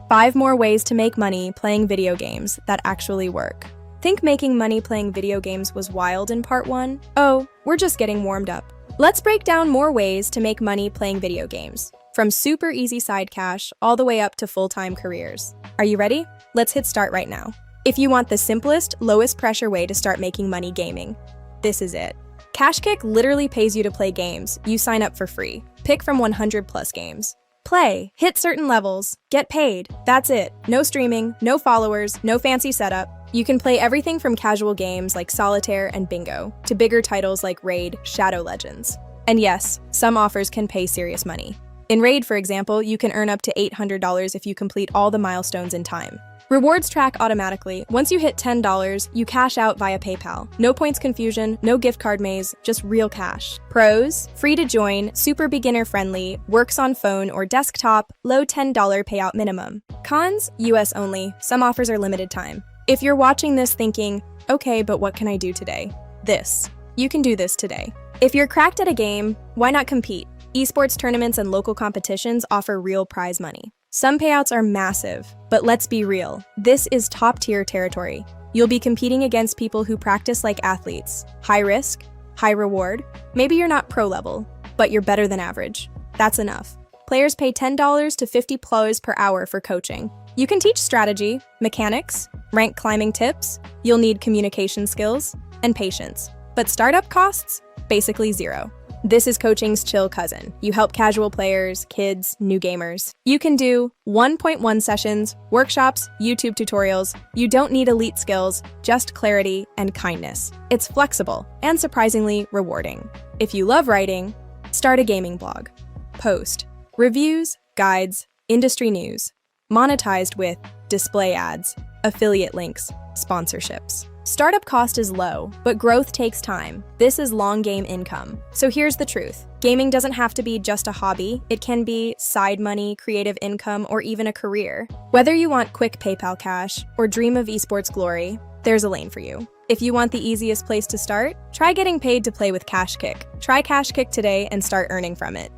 5 more ways to make money playing video games that actually work. Think making money playing video games was wild in part 1? Oh, we're just getting warmed up. Let's break down more ways to make money playing video games, from super easy side cash all the way up to full-time careers. Are you ready? Let's hit start right now. If you want the simplest, lowest pressure way to start making money gaming, this is it. KashKick literally pays you to play games. You sign up for free. Pick from 100 plus games. Play, hit certain levels, get paid. That's it. No streaming, no followers, no fancy setup. You can play everything from casual games like Solitaire and Bingo to bigger titles like Raid, Shadow Legends. And yes, some offers can pay serious money. In Raid, for example, you can earn up to $800 if you complete all the milestones in time. Rewards track automatically. Once you hit $10, you cash out via PayPal. No points confusion, no gift card maze, just real cash. Pros: free to join, super beginner friendly, works on phone or desktop, low $10 payout minimum. Cons: US only. Some offers are limited time. If you're watching this thinking, okay, but what can I do today? You can do this today. If you're cracked at a game, why not compete? Esports tournaments and local competitions offer real prize money. Some payouts are massive, but let's be real, this is top-tier territory. You'll be competing against people who practice like athletes. High risk, high reward. Maybe you're not pro level, but you're better than average. That's enough. Players pay $10 to $50 per hour for coaching. You can teach strategy, mechanics, rank climbing tips. You'll need communication skills and patience. But startup costs? Basically zero. This is coaching's chill cousin. You help casual players, kids, new gamers. You can do 1.1 sessions, workshops, YouTube tutorials. You don't need elite skills, just clarity and kindness. It's flexible and surprisingly rewarding. If you love writing, start a gaming blog. Post reviews, guides, industry news. Monetized with display ads, affiliate links, sponsorships. Startup cost is low, but growth takes time. This is long game income. So here's the truth. Gaming doesn't have to be just a hobby. It can be side money, creative income, or even a career. Whether you want quick PayPal cash or dream of esports glory, there's a lane for you. If you want the easiest place to start, try getting paid to play with KashKick. Try KashKick today and start earning from it.